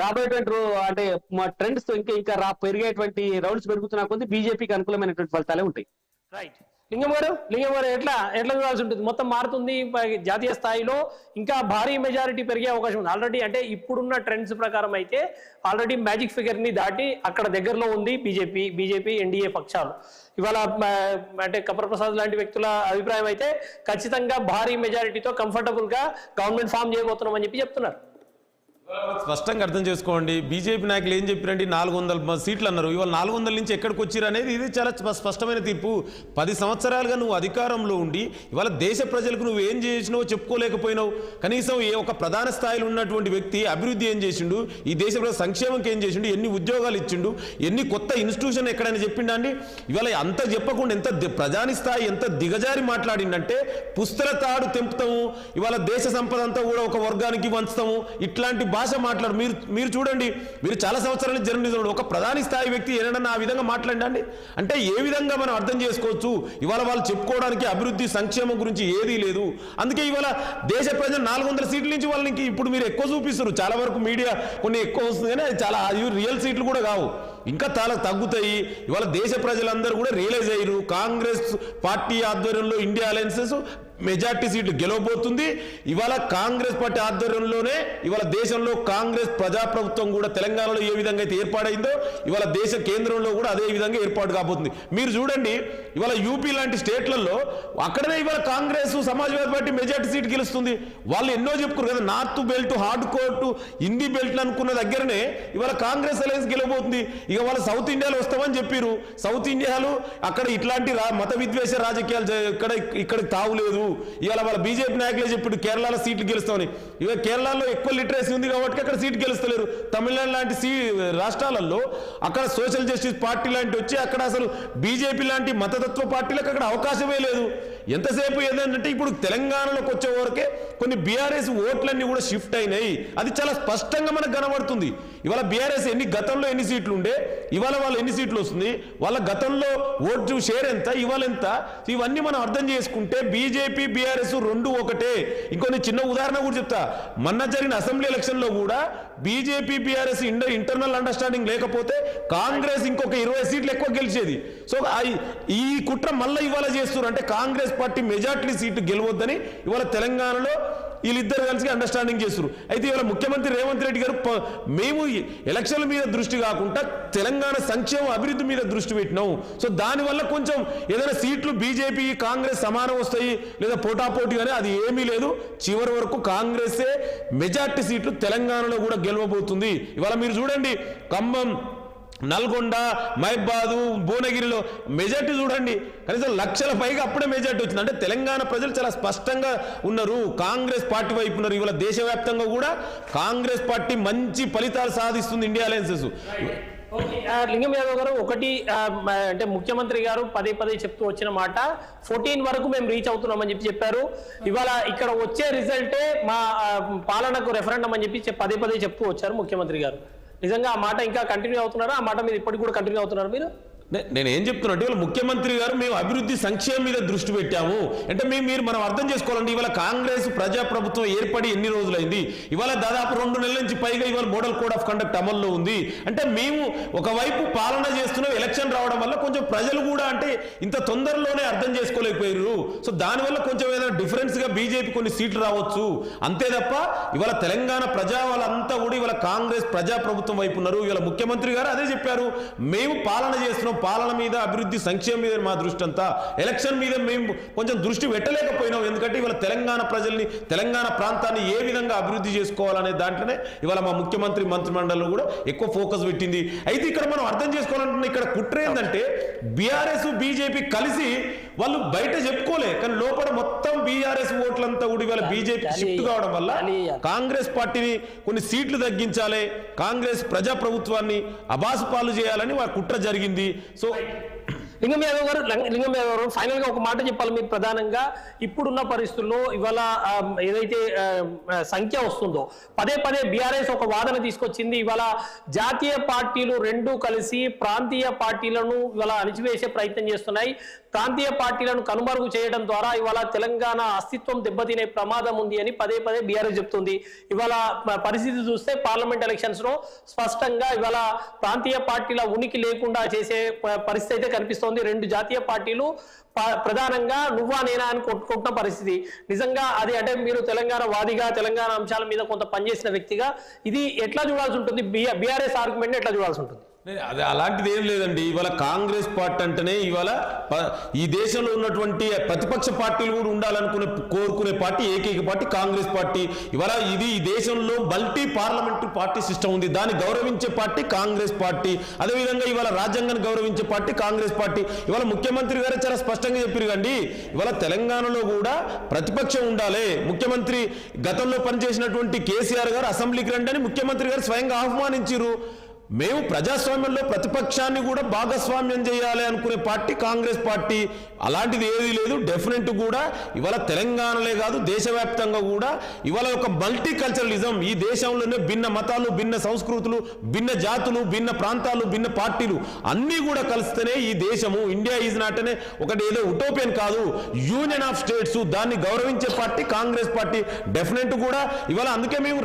రాబోయేటువంటి అంటే మా ట్రెండ్స్ ఇంకా ఇంకా పెరిగేటువంటి రౌండ్స్ పెరుగుతున్నా కొద్ది బీజేపీకి అనుకూలమైనటువంటి ఫలితాలే ఉంటాయి. రైట్. లింగం గారు ఎట్లా చూడాల్సి ఉంటుంది? మొత్తం మారుతుంది, జాతీయ స్థాయిలో ఇంకా భారీ మెజారిటీ పెరిగే అవకాశం ఉంది. ఆల్రెడీ అంటే ఇప్పుడున్న ట్రెండ్స్ ప్రకారం అయితే ఆల్రెడీ మ్యాజిక్ ఫిగర్ ని దాటి అక్కడ దగ్గరలో ఉంది బీజేపీ ఎన్డీఏ పక్షాలు. ఇవాళ అంటే కపర్ ప్రసాద్ లాంటి వ్యక్తుల అభిప్రాయం అయితే ఖచ్చితంగా భారీ మెజారిటీతో కంఫర్టబుల్ గా గవర్నమెంట్ ఫామ్ చేయబోతున్నామని చెప్తున్నారు. స్పష్టంగా అర్థం చేసుకోండి. బీజేపీ నాయకులు ఏం చెప్పారంటే 400 సీట్లు అన్నారు. ఇవాళ 400 నుంచి ఎక్కడికి వచ్చారు అనేది ఇది చాలా స్పష్టమైన తీర్పు. 10 సంవత్సరాలుగా నువ్వు అధికారంలో ఉండి ఇవాళ దేశ ప్రజలకు నువ్వు ఏం చేసినావో చెప్పుకోలేకపోయినావు. కనీసం ఒక ప్రధాన స్థాయిలో ఉన్నటువంటి వ్యక్తి అభివృద్ధి ఏం చేసిండు, ఈ దేశ ప్రజల సంక్షేమంకి ఏం చేసిండు, ఎన్ని ఉద్యోగాలు ఇచ్చిండు, ఎన్ని కొత్త ఇన్స్టిట్యూషన్ ఎక్కడైనా చెప్పిండా అండి? ఇవాళ అంత చెప్పకుండా ఎంత ప్రధాని స్థాయి ఎంత దిగజారి మాట్లాడిందంటే పుస్తల తాడు తెంపుతాము, ఇవాళ దేశ సంపద అంతా కూడా ఒక వర్గానికి వంచుతాము, ఇట్లాంటి భాష మాట్లాడు. మీరు చూడండి, మీరు చాలా సంవత్సరాల జర్నలిజం ఒక ప్రధాని స్థాయి వ్యక్తి ఏదైనా ఆ విధంగా మాట్లాడండి అంటే ఏ విధంగా మనం అర్థం చేసుకోవచ్చు? ఇవాళ వాళ్ళు చెప్పుకోవడానికి అభివృద్ధి సంక్షేమం గురించి ఏదీ లేదు. అందుకే ఇవాళ దేశ ప్రజలు 400 సీట్ల నుంచి వాళ్ళకి ఇప్పుడు మీరు ఎక్కువ చూపిస్తారు. చాలా వరకు మీడియా కొన్ని ఎక్కువ వస్తుంది కానీ అది చాలా రియల్ సీట్లు కూడా కావు, ఇంకా చాలా తగ్గుతాయి. ఇవాళ దేశ ప్రజలందరూ కూడా రియలైజ్ అయ్యారు కాంగ్రెస్ పార్టీ ఆధ్వర్యంలో ఇండియా అలయన్సెస్ మెజార్టీ సీట్లు గెలవబోతుంది. ఇవాళ కాంగ్రెస్ పార్టీ ఆధ్వర్యంలోనే ఇవాళ దేశంలో కాంగ్రెస్ ప్రజాప్రభుత్వం కూడా తెలంగాణలో ఏ విధంగా అయితే ఏర్పాటైందో ఇవాళ దేశ కేంద్రంలో కూడా అదే విధంగా ఏర్పాటు కాబోతుంది. మీరు చూడండి, ఇవాళ యూపీ లాంటి స్టేట్లలో అక్కడనే ఇవాళ Congress Samajwadi party majority seat గెలుస్తుంది. వాళ్ళు ఎన్నో చెప్పుకోరు కదా, north belt hard court Hindi belt అనుకున్న దగ్గరనే ఇవాళ కాంగ్రెస్ అలయన్స్ గెలవబోతుంది. ఇక వాళ్ళు సౌత్ ఇండియాలో వస్తామని చెప్పారు. సౌత్ ఇండియాలో అక్కడ ఇట్లాంటి మత విద్వేష రాజకీయాలు ఇక్కడ తావులేదు. ఇవాళ వాళ్ళ బీజేపీ నాయకులే చెప్పారు కేరళలో సీట్లు గెలుస్తామని. ఇవాళ కేరళలో ఎక్కువ లిటరసీ ఉంది కాబట్టి అక్కడ సీట్ గెలుస్తలేరు. తమిళనాడు లాంటి రాష్ట్రాలలో అక్కడ సోషల్ జస్టిస్ పార్టీ లాంటి వచ్చి అక్కడ అసలు బీజేపీ లాంటి మతతత్వ పార్టీలకు అక్కడ అవకాశమే లేదు. ఎంతసేపు ఏదంటే ఇప్పుడు తెలంగాణలోకి వచ్చే వరకే కొన్ని బీఆర్ఎస్ ఓట్లన్నీ కూడా షిఫ్ట్ అయినాయి. అది చాలా స్పష్టంగా మనకు కనబడుతుంది. ఇవాళ బీఆర్ఎస్ గతంలో ఎన్ని సీట్లు ఉండే, ఇవాళ వాళ్ళు ఎన్ని సీట్లు వస్తుంది, వాళ్ళ గతంలో ఓటు షేర్ ఎంత, ఇవాళ ఎంత, ఇవన్నీ మనం అర్థం చేసుకుంటే బీజేపీ బీఆర్ఎస్ రెండు ఒకటే. ఇంకొన్ని చిన్న ఉదాహరణ కూడా చెప్తా. మొన్న జరిగిన అసెంబ్లీ ఎలక్షన్ లో కూడా బీజేపీ బీఆర్ఎస్ ఇంటర్నల్ అండర్స్టాండింగ్ లేకపోతే కాంగ్రెస్ ఇంకొక 20 సీట్లు ఎక్కువ గెలిచేది. సో ఈ కుట్ర మళ్ళీ ఇవాళ చేస్తున్నారు. అంటే కాంగ్రెస్ పార్టీ మెజార్టీ సీట్లు గెలవద్దని ఇవాళ తెలంగాణలో వీళ్ళిద్దరు కలిసి అండర్స్టాండింగ్ చేస్తున్నారు. అయితే ఇవాళ ముఖ్యమంత్రి రేవంత్ రెడ్డి గారు మేము ఎలక్షన్ల మీద దృష్టి కాకుండా తెలంగాణ సంక్షేమ అభివృద్ధి మీద దృష్టి పెట్టినాం. సో దానివల్ల కొంచెం ఏదైనా సీట్లు బీజేపీ కాంగ్రెస్ సమానం వస్తాయి లేదా పోటాపోటీ కానీ అది ఏమీ లేదు. చివరి వరకు కాంగ్రెసే మెజార్టీ సీట్లు తెలంగాణలో కూడా గెలవబోతుంది. ఇవాళ మీరు చూడండి, ఖమ్మం, నల్గొండ, మహబాదు, భువనగిరిలో మెజార్టీ చూడండి, కనీసం లక్షల పైగా అప్పుడే మెజార్టీ వచ్చింది. అంటే తెలంగాణ ప్రజలు చాలా స్పష్టంగా ఉన్నారు, కాంగ్రెస్ పార్టీ వైపు ఉన్నారు. ఇవాళ దేశవ్యాప్తంగా కూడా కాంగ్రెస్ పార్టీ మంచి ఫలితాలు సాధిస్తుంది ఇండియా అలయన్సెస్. లింగం యాదవ్ గారు, ఒకటి అంటే ముఖ్యమంత్రి గారు పదే చెప్తూ వచ్చిన మాట 14 వరకు మేము రీచ్ అవుతున్నామని చెప్పారు. ఇవాళ ఇక్కడ వచ్చే రిజల్టే మా పాలనకు రెఫరెండం అని పదే చెప్తూ వచ్చారు ముఖ్యమంత్రి గారు. నిజంగా ఆ మాట ఇంకా కంటిన్యూ అవుతున్నారా? ఆ మాట మీద ఇప్పటికి కూడా కంటిన్యూ అవుతున్నారు మీరు? నేను ఏం చెప్తున్నట్టు ఇవాళ ముఖ్యమంత్రి గారు మేము అభివృద్ధి సంక్షేమం మీద దృష్టి పెట్టాము అంటే మనం అర్థం చేసుకోవాలండి. ఇవాళ కాంగ్రెస్ ప్రజాప్రభుత్వం ఏర్పడి ఎన్ని రోజులైంది? ఇవాళ దాదాపు 2 నెలల నుంచి పైగా ఇవాళ మోడల్ కోడ్ ఆఫ్ కండక్ట్ అమల్లో ఉంది. అంటే మేము ఒకవైపు పాలన చేస్తున్నాం, ఎలక్షన్ రావడం వల్ల కొంచెం ప్రజలు కూడా అంటే ఇంత తొందరలోనే అర్థం చేసుకోలేకపోయారు. సో దానివల్ల కొంచెం ఏదైనా డిఫరెన్స్ గా బీజేపీ కొన్ని సీట్లు రావచ్చు అంతే తప్ప ఇవాళ తెలంగాణ ప్రజా వాళ్ళంతా కూడా ఇవాళ కాంగ్రెస్ ప్రజాప్రభుత్వం వైపు ఉన్నారు. ఇవాళ ముఖ్యమంత్రి గారు అదే చెప్పారు, మేము పాలన చేస్తున్నాం, పాలన మీద అభివృద్ధి సంక్షేమం మీద మా దృష్టి అంతా, ఎలక్షన్ మీద మేము కొంచెం దృష్టి పెట్టలేకపోయినాం. ఎందుకంటే ఇవాళ తెలంగాణ ప్రజల్ని తెలంగాణ ప్రాంతాన్ని ఏ విధంగా అభివృద్ధి చేసుకోవాలనే దాంట్లోనే ఇవాళ మా ముఖ్యమంత్రి మంత్రిమండలిలో కూడా ఎక్కువ ఫోకస్ పెట్టింది. అయితే ఇక్కడ మనం అర్థం చేసుకోవాలంటే ఇక్కడ కుట్ర ఏంటంటే బీఆర్ఎస్ బీజేపీ కలిసి వాళ్ళు బయట చెప్పుకోలే, కానీ లోపల మొత్తం బీఆర్ఎస్ ఓట్లంతా కూడా ఇవాళ బీజేపీ షిఫ్ట్ కావడం వల్ల కాంగ్రెస్ పార్టీని కొన్ని సీట్లు తగ్గించాలి, కాంగ్రెస్ ప్రజాప్రభుత్వాన్ని అబాసు పాలు చేయాలని వాళ్ళ కుట్ర జరిగింది. సో లింగం యాదవ్ గారు ఫైనల్ గా ఒక మాట చెప్పాలి. మీరు ప్రధానంగా ఇప్పుడున్న పరిస్థితుల్లో ఇవాళ ఏదైతే సంఖ్య వస్తుందో పదే బీఆర్ఎస్ ఒక వాదన తీసుకొచ్చింది. ఇవాళ జాతీయ పార్టీలు రెండు కలిసి ప్రాంతీయ పార్టీలను ఇవాళ అణిచివేసే ప్రయత్నం చేస్తున్నాయి. ప్రాంతీయ పార్టీలను కనుమరుగు చేయడం ద్వారా ఇవాళ తెలంగాణ అస్తిత్వం దెబ్బతినే ప్రమాదం ఉంది అని పదే బీఆర్ఎస్ చెప్తుంది. ఇవాళ పరిస్థితి చూస్తే పార్లమెంట్ ఎలక్షన్స్ లో స్పష్టంగా ఇవాళ ప్రాంతీయ పార్టీల ఉనికి లేకుండా చేసే పరిస్థితి అయితే కనిపిస్తోంది. రెండు జాతీయ పార్టీలు ప్రధానంగా నువ్వా నేనా అని కొట్టుకుంటున్న పరిస్థితి. నిజంగా అది అంటే మీరు తెలంగాణ వాదిగా తెలంగాణ అంశాల మీద కొంత పనిచేసిన వ్యక్తిగా ఇది ఎట్లా చూడాల్సి ఉంటుంది? బీఆర్ఎస్ ఆర్గ్యుమెంట్ ఎట్లా చూడాల్సి ఉంటుంది? అదే అలాంటిది ఏం లేదండి. ఇవాళ కాంగ్రెస్ పార్టీ అంటేనే ఇవాళ ఈ దేశంలో ఉన్నటువంటి ప్రతిపక్ష పార్టీలు కూడా కోరుకునే పార్టీ ఏకైక పార్టీ కాంగ్రెస్ పార్టీ. ఇవాళ ఇది ఈ దేశంలో మల్టీ పార్లమెంటరీ పార్టీ సిస్టమ్ ఉంది, దాన్ని గౌరవించే పార్టీ కాంగ్రెస్ పార్టీ. అదేవిధంగా ఇవాళ రాజ్యాంగాన్ని గౌరవించే పార్టీ కాంగ్రెస్ పార్టీ. ఇవాళ ముఖ్యమంత్రి గారు చాలా స్పష్టంగా చెప్పారు కండి, ఇవాళ తెలంగాణలో కూడా ప్రతిపక్షం ఉండాలి. ముఖ్యమంత్రి గతంలో పనిచేసినటువంటి కేసీఆర్ గారు అసెంబ్లీకి రండి అని ముఖ్యమంత్రి గారు స్వయంగా ఆహ్వానించారు. మేము ప్రజాస్వామ్యంలో ప్రతిపక్షాన్ని కూడా భాగస్వామ్యం చేయాలి అనుకునే పార్టీ కాంగ్రెస్ పార్టీ. అలాంటిది ఏదీ లేదు. డెఫినెట్ కూడా ఇవాళ తెలంగాణలే కాదు దేశవ్యాప్తంగా కూడా ఇవాళ ఒక మల్టీ కల్చరలిజం, ఈ దేశంలోనే భిన్న మతాలు, భిన్న సంస్కృతులు, భిన్న జాతులు, భిన్న ప్రాంతాలు, భిన్న పార్టీలు అన్నీ కూడా కలిస్తేనే ఈ దేశము. ఇండియా ఈజ్ నాట్ అనే ఒకటి ఏదో ఉటోపియన్ కాదు, యూనియన్ ఆఫ్ స్టేట్స్. దాన్ని గౌరవించే పార్టీ కాంగ్రెస్ పార్టీ. డెఫినెట్ కూడా ఇవాళ అందుకే మేము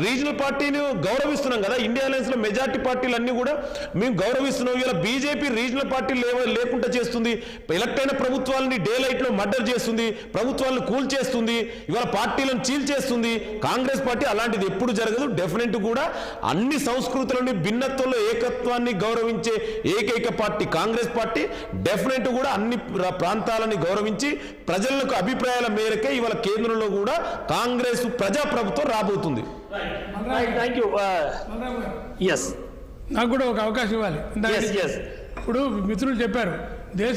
రీజనల్ పార్టీని గౌరవిస్తున్నాం కదా. ఇండియా అలయన్స్ లో మెజార్టీ పార్టీలు అన్ని కూడా మేము గౌరవిస్తున్నాం. ఇలా బీజేపీ రీజనల్ పార్టీలు లేకుండా చేస్తుంది, ఎలక్ట్ అయిన ప్రభుత్వాలని డే లైట్ లో మర్డర్ చేస్తుంది, ప్రభుత్వాలను కూల్ చేస్తుంది, ఇవాళ పార్టీలను చీల్ చేస్తుంది. కాంగ్రెస్ పార్టీ అలాంటిది ఎప్పుడు జరగదు. డెఫినెట్ కూడా అన్ని సంస్కృతులని భిన్నత్వంలో ఏకత్వాన్ని గౌరవించే ఏకైక పార్టీ కాంగ్రెస్ పార్టీ. డెఫినెట్ కూడా అన్ని ప్రాంతాలని గౌరవించి ప్రజలకు అభిప్రాయాల మేరకే ఇవాళ కేంద్రంలో కూడా కాంగ్రెస్ ప్రజాప్రభుత్వం రాబోతుంది. Thank you. నాకు కూడా ఒక అవకాశం ఇవ్వాలి. ఇప్పుడు మిత్రులు చెప్పారు